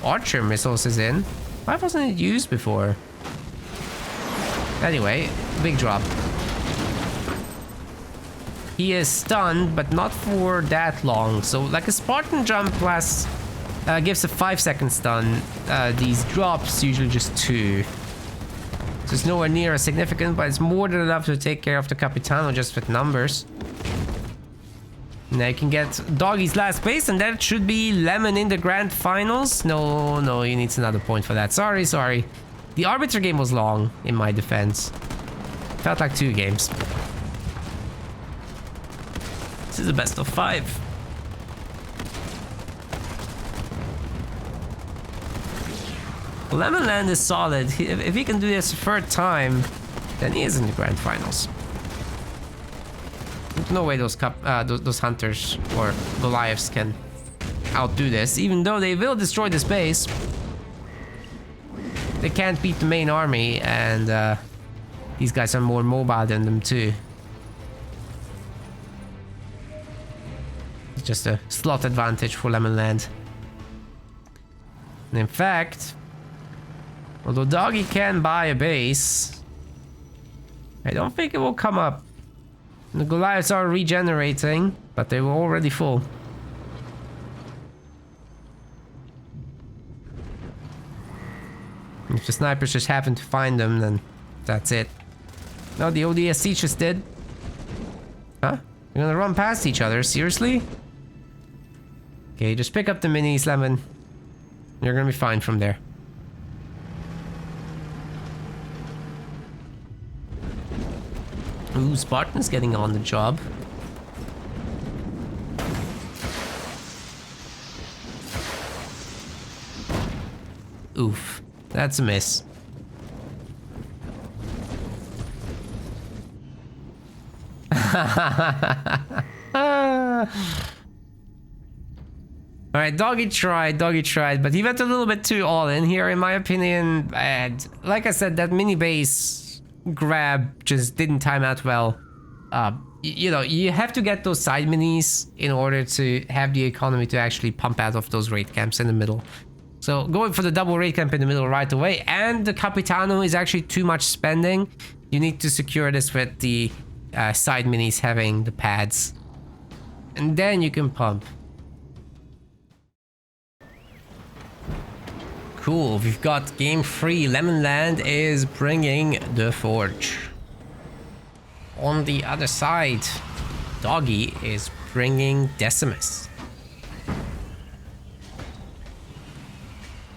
Archer missiles is in. Why wasn't it used before? Anyway, big drop. He is stunned, but not for that long. So like a Spartan jump lasts, gives a 5-second stun. These drops usually just 2. It's nowhere near as significant, but it's more than enough to take care of the Capitano just with numbers. Now you can get Doggie's last place, and that should be Lemon in the grand finals. No, no, he needs another point for that. Sorry, sorry. The Arbiter game was long, in my defense. Felt like 2 games. This is the best of 5. Lemonland is solid. If he can do this a 3rd time, then he is in the grand finals. There's no way those hunters or Goliaths can outdo this, even though they will destroy this base. They can't beat the main army, and these guys are more mobile than them too. It's just a slot advantage for Lemonland. And in fact, although Doggie can buy a base, I don't think it will come up. The Goliaths are regenerating, but they were already full. If the snipers just happen to find them, then that's it. No, the ODSC just did. Huh? You're gonna run past each other? Seriously? Okay, just pick up the minis, Lemon. You're gonna be fine from there. Ooh, Spartan's getting on the job. Oof, that's a miss. Alright, Doggie tried, but he went a little bit too all in here, in my opinion. And like I said, that mini base grab just didn't time out well. You know, you have to get those side minis in order to have the economy to actually pump out of those raid camps in the middle. So going for the double raid camp in the middle right away, and the Capitano is actually too much spending. You need to secure this with the side minis having the pads, and then you can pump. Cool, we've got game 3. Lemonland is bringing the Forge. On the other side, Doggie is bringing Decimus.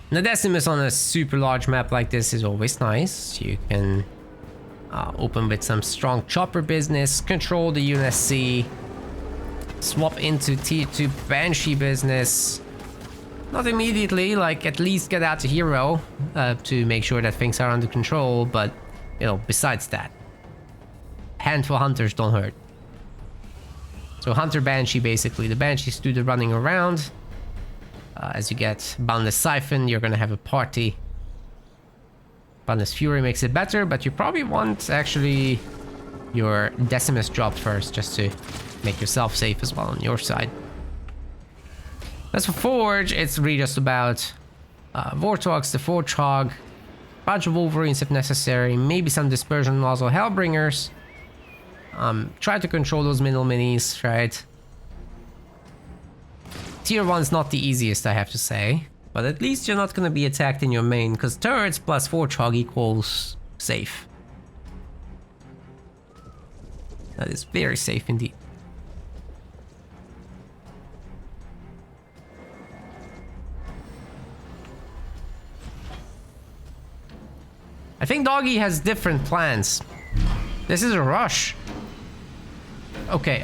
The Decimus on a super large map like this is always nice. You can open with some strong chopper business, control the UNSC, swap into tier 2 Banshee business. Not immediately, like at least get out to hero to make sure that things are under control, but you know, besides that, handful hunters don't hurt. So Hunter Banshee, basically. The Banshees do the running around. As you get Boundless Siphon, you're gonna have a party. Boundless Fury makes it better, but you probably want actually your Decimus dropped first, just to make yourself safe as well on your side. As for Forge, it's really just about Vortox, the Forge Hog, bunch of Wolverines if necessary, maybe some Dispersion and also Hellbringers. Try to control those middle minis, right? Tier 1's not the easiest, I have to say, but at least you're not going to be attacked in your main, because turrets plus Forge Hog equals safe. That is very safe indeed. I think Doggie has different plans. This is a rush. Okay,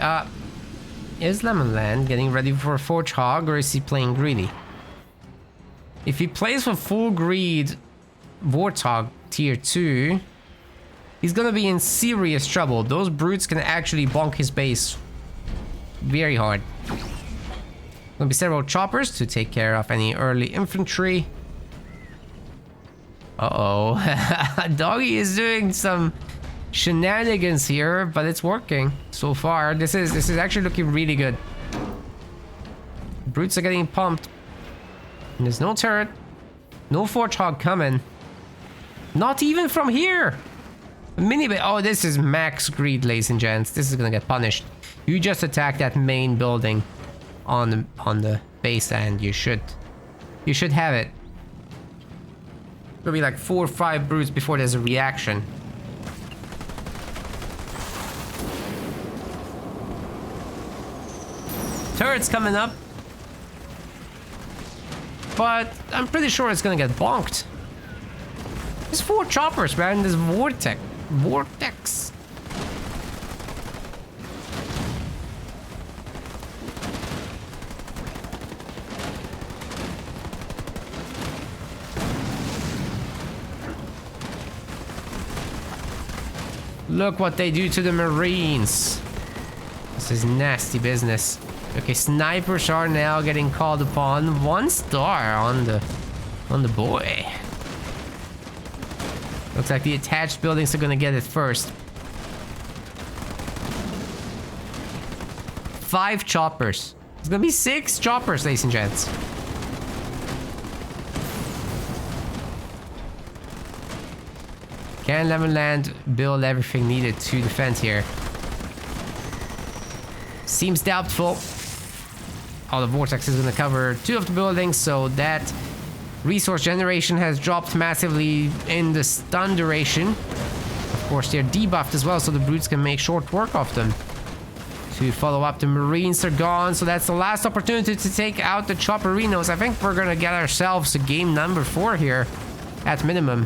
is Lemonland getting ready for a Forge Hog, or is he playing greedy? If he plays for full greed Warthog tier 2, he's gonna be in serious trouble. Those brutes can actually bonk his base very hard. Gonna be several choppers to take care of any early infantry. Uh-oh. Doggie is doing some shenanigans here, but it's working so far. This is actually looking really good. Brutes are getting pumped. And there's no turret. No Forge Hog coming. Not even from here. Mini bit. Oh, this is max greed, ladies and gents. This is gonna get punished. You just attack that main building on the base, and you should have it. It'll be like 4 or 5 brutes before there's a reaction. Turret's coming up. But I'm pretty sure it's gonna get bonked. There's 4 choppers, man. This vortex. Look what they do to the Marines. This is nasty business. Okay, snipers are now getting called upon. 1 star on the boy. Looks like the attached buildings are gonna get it first. 5 choppers. It's gonna be 6 choppers, ladies and gents. Can Lemonland build everything needed to defend here? Seems doubtful. Oh, the vortex is going to cover 2 of the buildings, so that resource generation has dropped massively in the stun duration. Of course, they're debuffed as well, so the brutes can make short work of them. To follow up, the Marines are gone, so that's the last opportunity to take out the Chopperinos. I think we're going to get ourselves a game number 4 here, at minimum.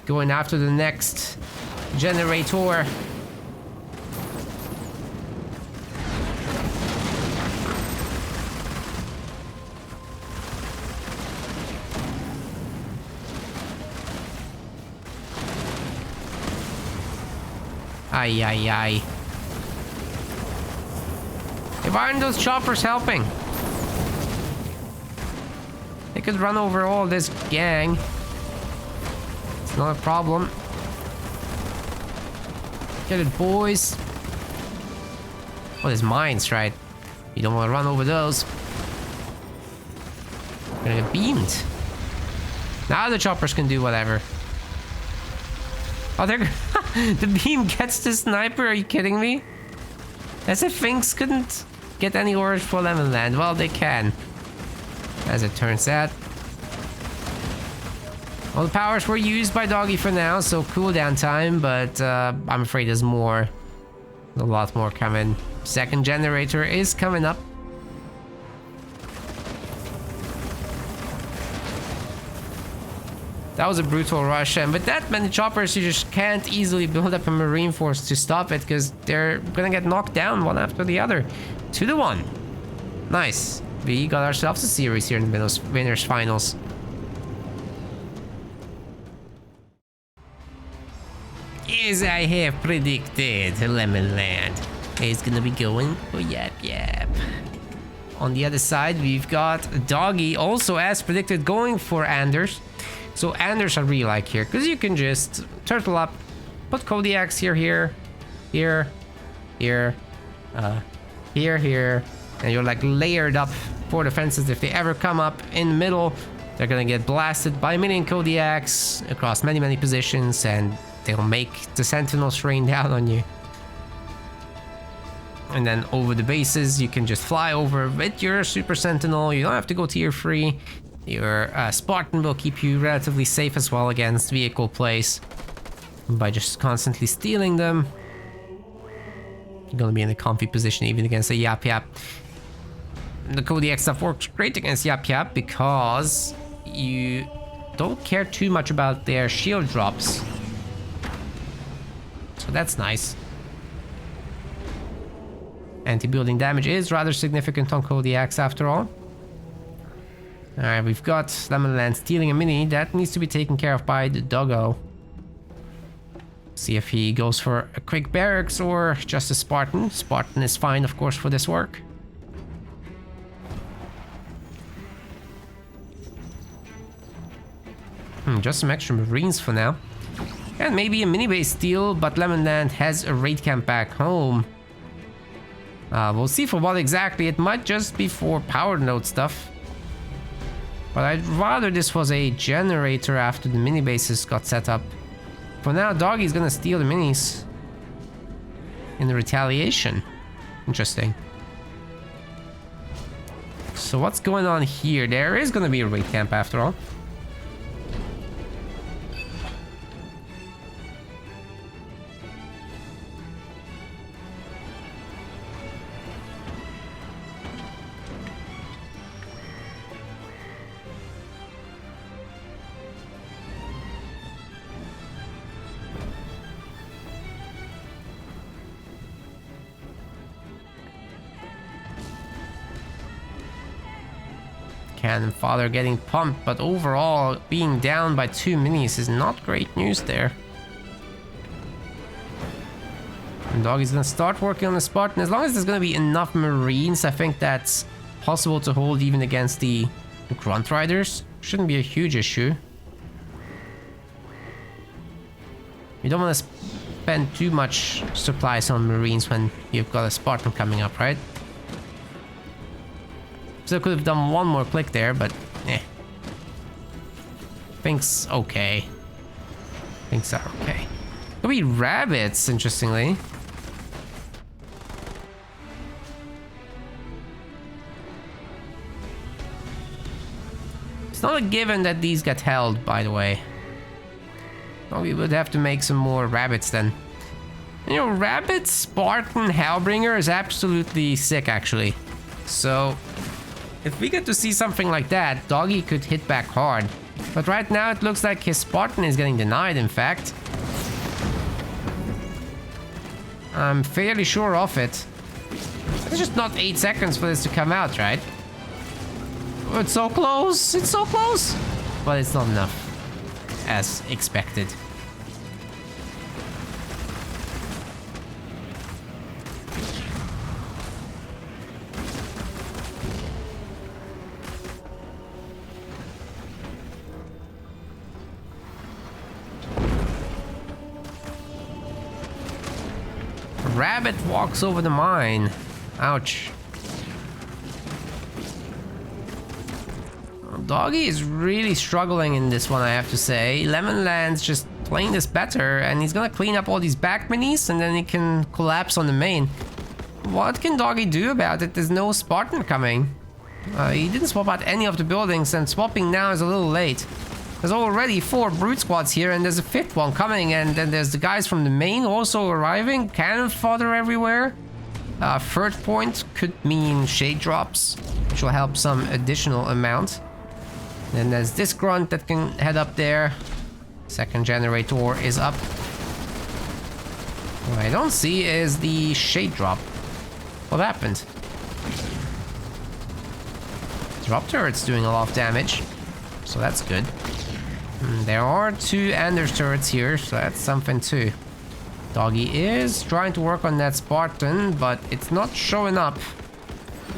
Going after the next generator. Ay, ay, ay. Why aren't those choppers helping? They could run over all this gang. It's not a problem. Get it, boys. Oh, there's mines, right? You don't want to run over those. You're gonna get beamed. Now the choppers can do whatever. Oh, they're... The beam gets the sniper, are you kidding me? As if things couldn't get any orders for Lemonland. Well, they can. As it turns out. All the powers were used by Doggie for now, so cooldown time, but I'm afraid there's more. A lot more coming. Second generator is coming up. That was a brutal rush, and with that many choppers, you just can't easily build up a marine force to stop it, because they're gonna get knocked down one after the other. 2-1. Nice. We got ourselves a series here in the winners finals. As I have predicted, Lemonland is gonna be going for Yap Yap. On the other side, we've got Doggie, also as predicted, going for Anders. So Anders I really like here, because you can just turtle up, put Kodiaks here, here, here, here, here, and you're like layered up for defenses. If they ever come up in the middle, they're gonna get blasted by a million Kodiaks across many, many positions, and they'll make the Sentinels rain down on you. And then over the bases, you can just fly over with your Super Sentinel. You don't have to go tier 3. Your Spartan will keep you relatively safe as well against vehicle plays by just constantly stealing them. You're gonna be in a comfy position even against a Yap Yap. The Kodiak stuff works great against Yap Yap because you don't care too much about their shield drops. So that's nice. Anti-building damage is rather significant on Kodiaks after all. Alright, we've got Lemonland stealing a mini. That needs to be taken care of by the doggo. See if he goes for a quick barracks or just a Spartan. Spartan is fine, of course, for this work. Just some extra Marines for now. And maybe a mini base steal, but Lemonland has a raid camp back home. We'll see for what exactly. It might just be for power node stuff. But I'd rather this was a generator after the mini bases got set up. For now, Doggie's gonna steal the minis in the retaliation. Interesting. So what's going on here? There is gonna be a raid camp after all. cannon fodder getting pumped, but overall, being down by 2 minis is not great news there. And Doggie's gonna start working on the Spartan. As long as there's gonna be enough Marines, I think that's possible to hold even against the Grunt Riders. Shouldn't be a huge issue. You don't want to spend too much supplies on Marines when you've got a Spartan coming up, right? Still could have done one more click there, but eh. Things okay. Things are okay. Could be rabbits, interestingly. It's not a given that these get held, by the way. Oh, we would have to make some more rabbits then. You know, rabbit Spartan Hellbringer is absolutely sick, actually. So, if we get to see something like that, Doggie could hit back hard. But right now, it looks like his Spartan is getting denied, in fact. I'm fairly sure of it. It's just not 8 seconds for this to come out, right? Oh, it's so close! It's so close! But it's not enough. As expected. Rabbit walks over the mine. Ouch. Doggie is really struggling in this one, I have to say. Lemon Land's just playing this better, and he's gonna clean up all these back minis, and then he can collapse on the main. What can Doggie do about it? There's no Spartan coming. He didn't swap out any of the buildings, and swapping now is a little late. There's already 4 brute squads here, and there's a 5th one coming, and then there's the guys from the main also arriving. Cannon fodder everywhere. 3rd point could mean shade drops, which will help some additional amount. Then there's this grunt that can head up there. 2nd generator is up. What I don't see is the shade drop. What happened? Drop turret's doing a lot of damage, so that's good. There are 2 Anders turrets here, so that's something too. Doggie is trying to work on that Spartan, but it's not showing up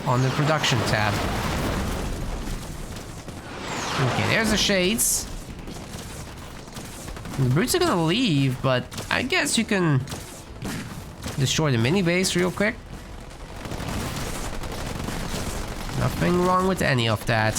on the production tab. Okay, there's the shades. The brutes are gonna leave, but I guess you can destroy the mini base real quick. Nothing wrong with any of that.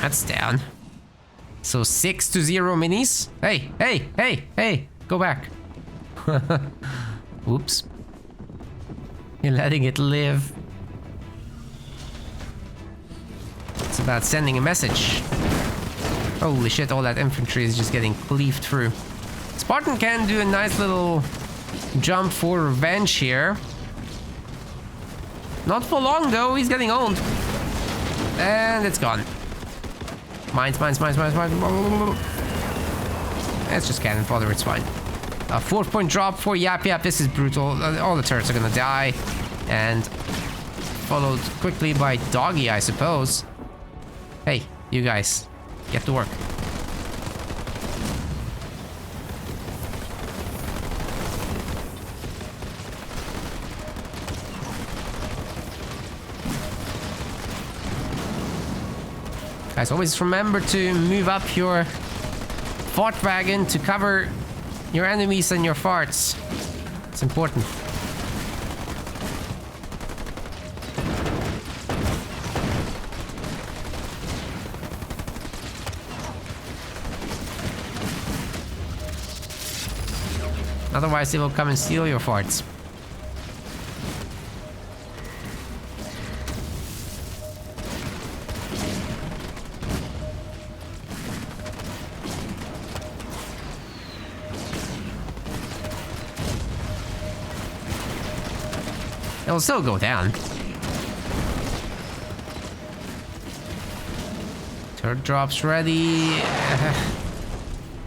That's down. So 6-0 minis. Hey, go back. Oops. You're letting it live. It's about sending a message. Holy shit, all that infantry is just getting cleaved through. Spartan can do a nice little jump for revenge here. Not for long though, he's getting owned. And it's gone. Mines. It's just cannon fodder, it's fine. 4th point drop for Yap. This is brutal. All the turrets are gonna die. And followed quickly by Doggie, I suppose. Hey, you guys, get to work. Guys, always remember to move up your fart wagon to cover your enemies and your farts. It's important. Otherwise, they will come and steal your farts. It'll still go down. Third drop's ready.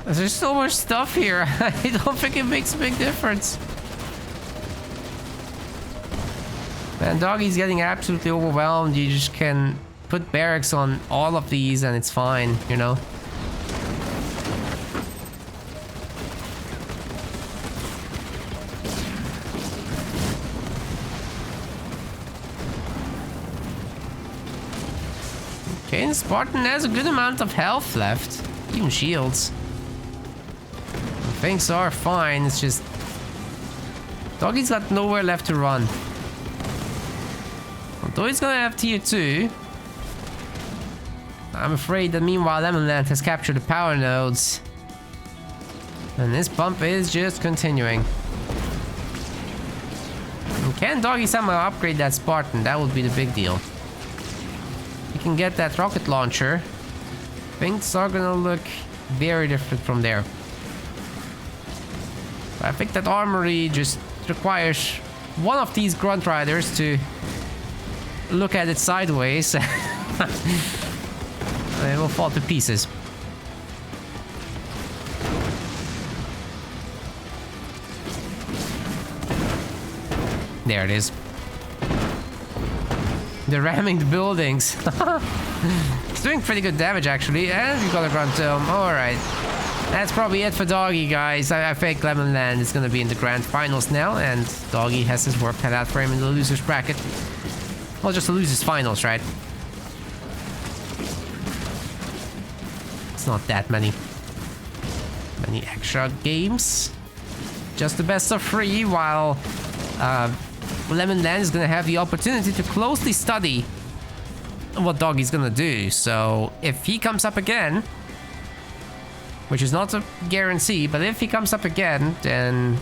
There's so much stuff here. I don't think it makes a big difference. Man, Doggie's getting absolutely overwhelmed. You just can put barracks on all of these and it's fine, you know? Okay, and Spartan has a good amount of health left. Even shields. Things are fine, it's just... Doggie's got nowhere left to run. Although he's gonna have tier 2. I'm afraid that meanwhile Lemonland has captured the power nodes. And this bump is just continuing. And can Doggie somehow upgrade that Spartan? That would be the big deal. He can get that rocket launcher. Things are gonna look very different from there. I think that armory just requires one of these grunt riders to look at it sideways. It will fall to pieces. There it is. They're ramming the buildings. It's doing pretty good damage actually, and we got a grunt dome. Alright. That's probably it for Doggie, guys. I think Lemonland is gonna be in the grand finals now, and Doggie has his work cut out for him in the losers bracket. Well, just the losers finals, right? It's not that many extra games. Just the best of 3, while Lemonland is gonna have the opportunity to closely study what Doggie's gonna do. So if he comes up again, which is not a guarantee, but if he comes up again, then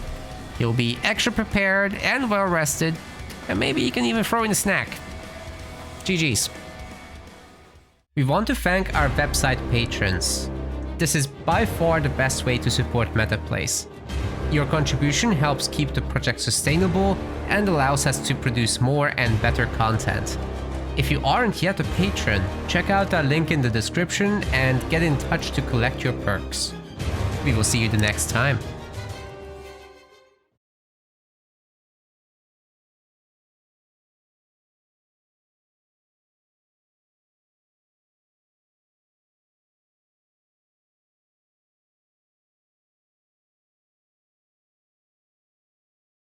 he'll be extra prepared and well rested, and maybe he can even throw in a snack. GG's. We want to thank our website patrons. This is by far the best way to support MetaPlays. Your contribution helps keep the project sustainable and allows us to produce more and better content. If you aren't yet a patron, check out our link in the description and get in touch to collect your perks. We will see you the next time.